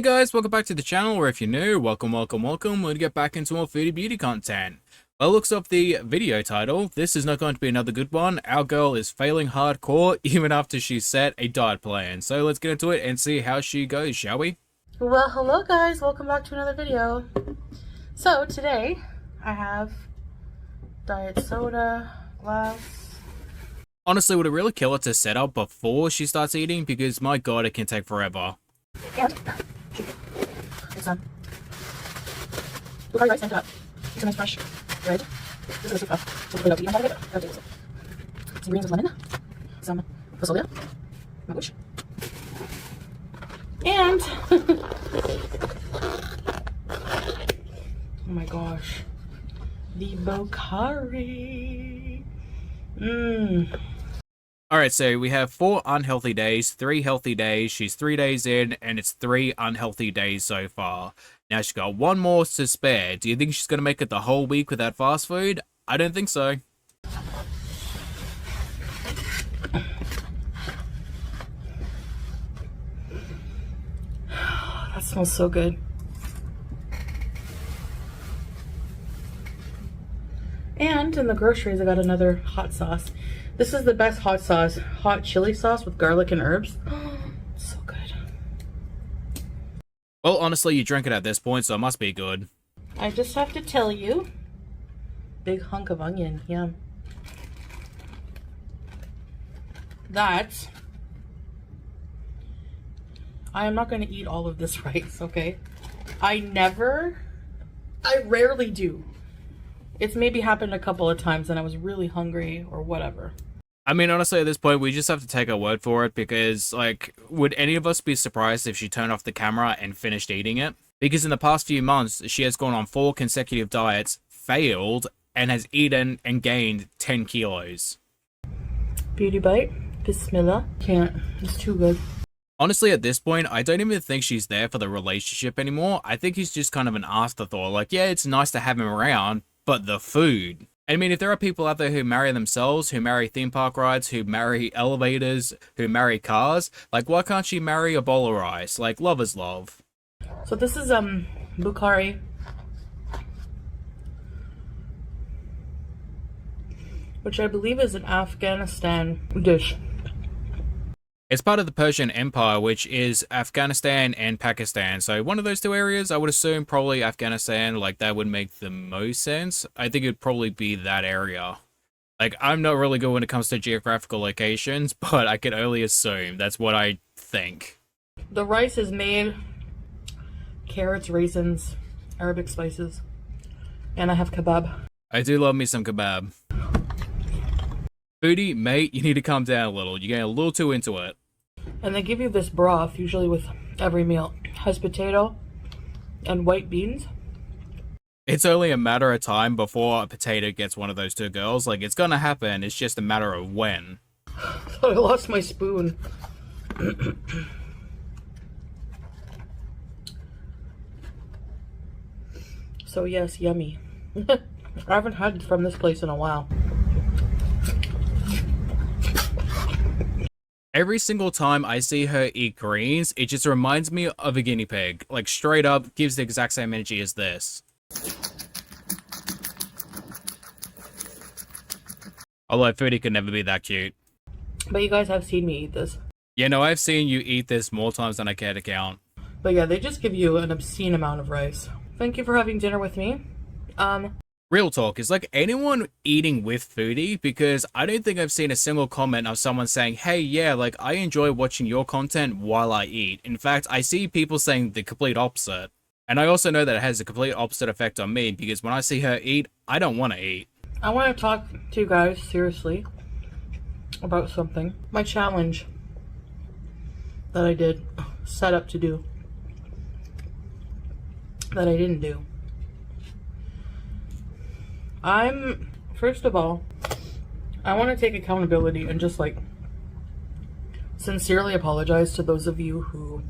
Guys, welcome back to the channel, or if you're new, welcome. We're gonna get back into more foodie beauty content. By the looks of the video title, this is not going to be another good one. Our girl is failing hardcore even after she set a diet plan. So let's get into it and see how she goes, shall we? Well, hello guys, welcome back to another video. So today I have diet soda, glass. Honestly, would it really kill her to set up before she starts eating? Because my god, it can take forever. And it's Bukhari rice and kebab. It's a nice fresh bread. This is a soup. So we'll put it out to eat. Some greens with lemon, some fasolio, magush, and oh my gosh, the Bukhari. Alright, so we have 4 unhealthy days, 3 healthy days. She's 3 days in, and it's 3 unhealthy days so far. Now she's got 1 more to spare. Do you think she's going to make it the whole week without fast food? I don't think so. That smells so good. And in the groceries, I got another hot sauce. This is the best hot sauce. Hot chili sauce with garlic and herbs. So good. Well, honestly, you drink it at this point, so it must be good. I just have to tell you. Big hunk of onion, yeah. That. I am not going to eat all of this rice, okay? I rarely do. It's maybe happened a couple of times and I was really hungry or whatever. I mean, honestly, at this point, we just have to take her word for it because, like, would any of us be surprised if she turned off the camera and finished eating it? Because in the past few months, she has gone on 4 consecutive diets, failed, and has eaten and gained 10 kilos. Beauty bite. Bismillah. Can't. It's too good. Honestly, at this point, I don't even think she's there for the relationship anymore. I think he's just kind of an afterthought. Like, yeah, it's nice to have him around, but the food. I mean, if there are people out there who marry themselves, who marry theme park rides, who marry elevators, who marry cars, like, why can't she marry a bowl of rice? Like, love is love. So this is Bukhari. Which I believe is an Afghanistan dish. It's part of the Persian Empire, which is Afghanistan and Pakistan. So one of those 2 areas, I would assume probably Afghanistan, like that would make the most sense. I think it'd probably be that area. Like, I'm not really good when it comes to geographical locations, but I can only assume. That's what I think. The rice is made, carrots, raisins, Arabic spices, and I have kebab. I do love me some kebab. Foodie, mate, you need to calm down a little. You're getting a little too into it. And they give you this broth, usually with every meal. It has potato and white beans. It's only a matter of time before a potato gets one of those 2 girls. Like, it's gonna happen. It's just a matter of when. I lost my spoon. So yes, yummy. I haven't had from this place in a while. Every single time I see her eat greens, it just reminds me of a guinea pig. Like, straight up, gives the exact same energy as this. Although Foodie could never be that cute. But you guys have seen me eat this. Yeah, no, I've seen you eat this more times than I care to count. But yeah, they just give you an obscene amount of rice. Thank you for having dinner with me. Real talk, is like anyone eating with Foodie? Because I don't think I've seen a single comment of someone saying, hey, yeah, like, I enjoy watching your content while I eat. In fact, I see people saying the complete opposite. And I also know that it has a complete opposite effect on me, because when I see her eat, I don't want to eat. I want to talk to you guys, seriously, about something. My challenge that I did, set up to do, that I didn't do. First of all, I want to take accountability and just, like, sincerely apologize to those of you who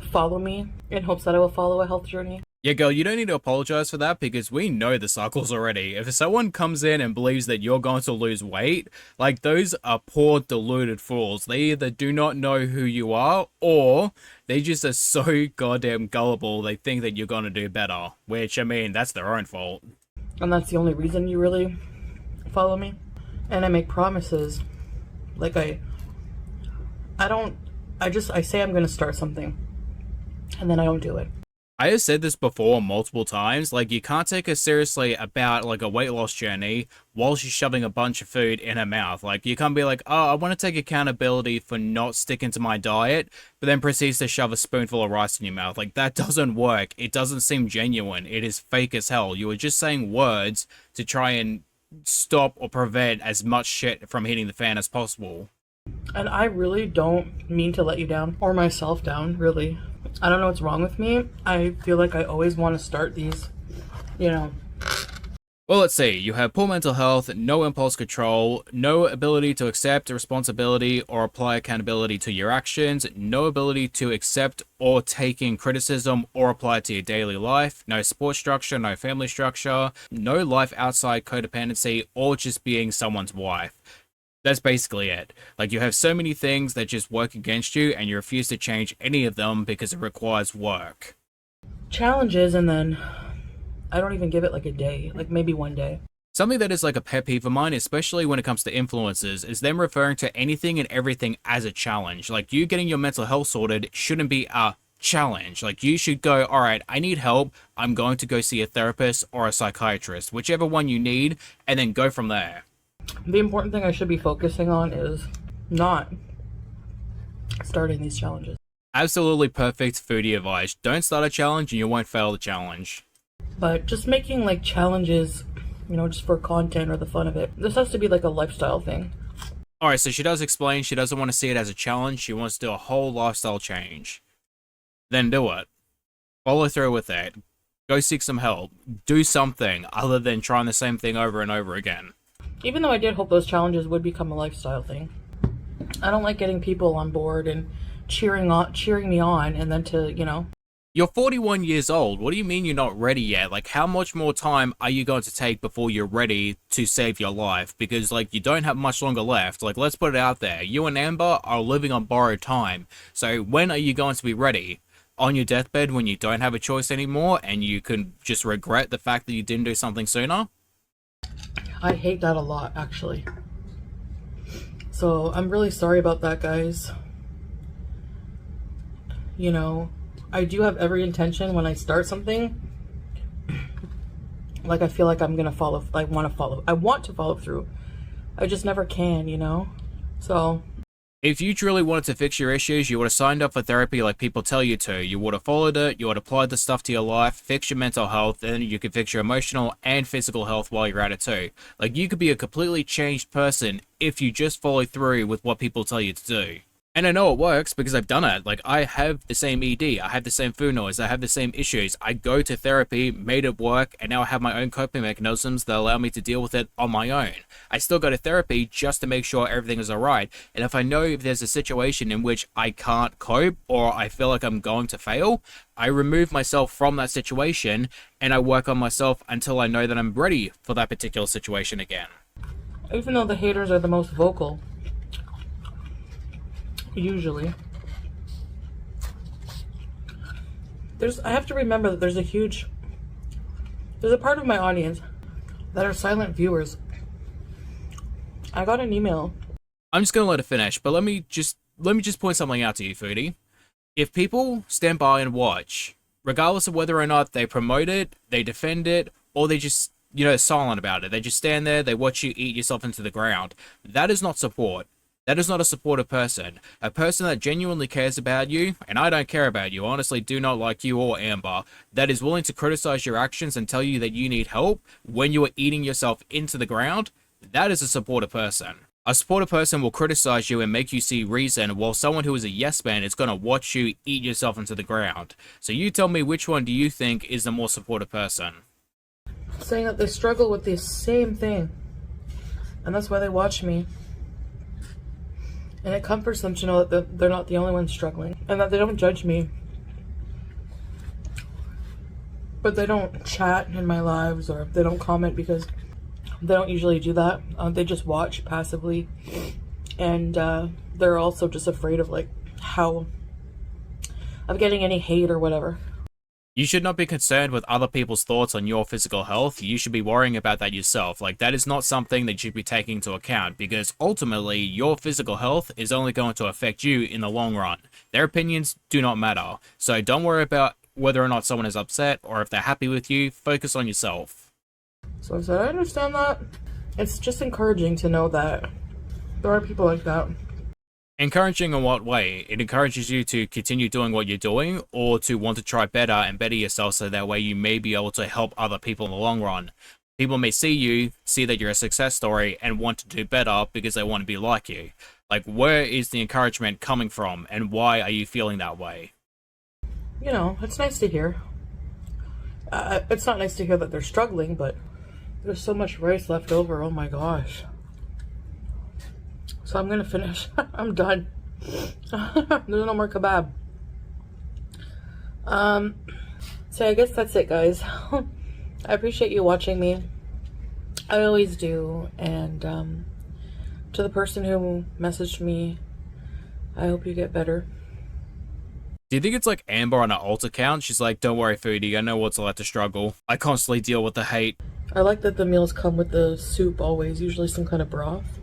follow me in hopes that I will follow a health journey. Yeah, girl, you don't need to apologize for that because we know the cycles already. If someone comes in and believes that you're going to lose weight, like those are poor deluded fools. They either do not know who you are or they just are so goddamn gullible they think that you're going to do better. Which, I mean, that's their own fault. And that's the only reason you really follow me. And I make promises. Like I say I'm gonna start something and then I don't do it. I have said this before multiple times, like you can't take her seriously about like a weight loss journey while she's shoving a bunch of food in her mouth. Like you can't be like, oh, I want to take accountability for not sticking to my diet, but then proceeds to shove a spoonful of rice in your mouth. Like that doesn't work. It doesn't seem genuine. It is fake as hell. You were just saying words to try and stop or prevent as much shit from hitting the fan as possible. And I really don't mean to let you down or myself down, really. I don't know what's wrong with me. I feel like I always want to start these, you know. Well, let's see. You have poor mental health, no impulse control, no ability to accept responsibility or apply accountability to your actions, no ability to accept or take in criticism or apply it to your daily life, no support structure, no family structure, no life outside codependency, or just being someone's wife. That's basically it. Like, you have so many things that just work against you, and you refuse to change any of them because it requires work. Challenges, and then I don't even give it like a day, like maybe one day. Something that is like a pet peeve of mine, especially when it comes to influencers, is them referring to anything and everything as a challenge. Like, you getting your mental health sorted shouldn't be a challenge. Like, you should go, all right, I need help. I'm going to go see a therapist or a psychiatrist, whichever one you need, and then go from there. The important thing I should be focusing on is not starting these challenges. Absolutely perfect foodie advice. Don't start a challenge and you won't fail the challenge. But just making like challenges, you know, just for content or the fun of it. This has to be like a lifestyle thing. Alright, so she does explain she doesn't want to see it as a challenge. She wants to do a whole lifestyle change. Then do it. Follow through with it. Go seek some help. Do something other than trying the same thing over and over again. Even though I did hope those challenges would become a lifestyle thing. I don't like getting people on board and cheering me on and then to, you know. You're 41 years old. What do you mean you're not ready yet? Like, how much more time are you going to take before you're ready to save your life? Because, like, you don't have much longer left. Like, let's put it out there. You and Amber are living on borrowed time. So when are you going to be ready? On your deathbed when you don't have a choice anymore and you can just regret the fact that you didn't do something sooner? I hate that a lot, actually. So I'm really sorry about that, guys. You know, I do have every intention when I start something. Like, I feel like I'm gonna follow. I want to follow through. I just never can, you know? So if you truly wanted to fix your issues, you would have signed up for therapy like people tell you to. You would have followed it, you would have applied the stuff to your life, fix your mental health, and you could fix your emotional and physical health while you're at it too. Like, you could be a completely changed person if you just follow through with what people tell you to do. And I know it works because I've done it. Like, I have the same ED, I have the same food noise, I have the same issues. I go to therapy, made it work, and now I have my own coping mechanisms that allow me to deal with it on my own. I still go to therapy just to make sure everything is alright. And if I know if there's a situation in which I can't cope or I feel like I'm going to fail, I remove myself from that situation and I work on myself until I know that I'm ready for that particular situation again. even though the haters are the most vocal, usually, I have to remember that there's a part of my audience that are silent viewers. I got an email. I'm just gonna let it finish, but let me just point something out to you, Foodie. If people stand by and watch, regardless of whether or not they promote it, they defend it, or they just, silent about it, they just stand there, they watch you eat yourself into the ground, that is not support. That is not a supportive person. A person that genuinely cares about you, and I don't care about you, honestly do not like you or Amber, that is willing to criticize your actions and tell you that you need help when you are eating yourself into the ground, that is a supportive person. A supportive person will criticize you and make you see reason, while someone who is a yes man is going to watch you eat yourself into the ground. So you tell me, which one do you think is the more supportive person? Saying that they struggle with the same thing, and that's why they watch me. And it comforts them to know that they're not the only ones struggling, and that they don't judge me. but they don't chat in my lives, or they don't comment because they don't usually do that. They just watch passively, and they're also just afraid of like how of getting any hate or whatever. You should not be concerned with other people's thoughts on your physical health. You should be worrying about that yourself. Like, that is not something that you should be taking into account, because ultimately your physical health is only going to affect you in the long run. Their opinions do not matter. So don't worry about whether or not someone is upset or if they're happy with you. Focus on yourself. So I said, I understand that. It's just encouraging to know that there are people like that. Encouraging in what way? It encourages you to continue doing what you're doing, or to want to try better and better yourself, so that way you may be able to help other people in the long run. People may see you, see that you're a success story, and want to do better because they want to be like you. Like, where is the encouragement coming from, and why are you feeling that way? You know, it's nice to hear. It's not nice to hear that they're struggling, but there's so much rice left over. Oh my gosh. So I'm gonna finish. I'm done. There's no more kebab. So I guess that's it, guys. I appreciate you watching me. I always do. And to the person who messaged me, I hope you get better. Do you think it's like Amber on her alt account? She's like, don't worry, Foodie, I know what's like to struggle. I constantly deal with the hate. I like that the meals come with the soup always, usually some kind of broth.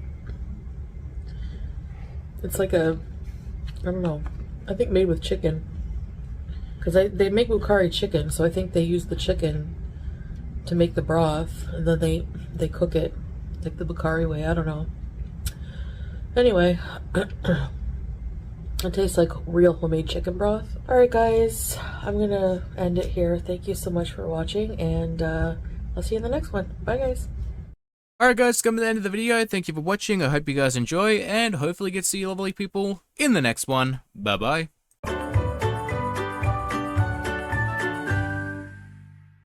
It's like I don't know, I think made with chicken. Because they make Bukhari chicken, so I think they use the chicken to make the broth, and then they cook it like the Bukhari way. I don't know. Anyway, it tastes like real homemade chicken broth. Alright guys, I'm gonna end it here. Thank you so much for watching, and I'll see you in the next one. Bye guys. Alright guys, coming to the end of the video. Thank you for watching. I hope you guys enjoy, and hopefully get to see you lovely people in the next one. Bye bye.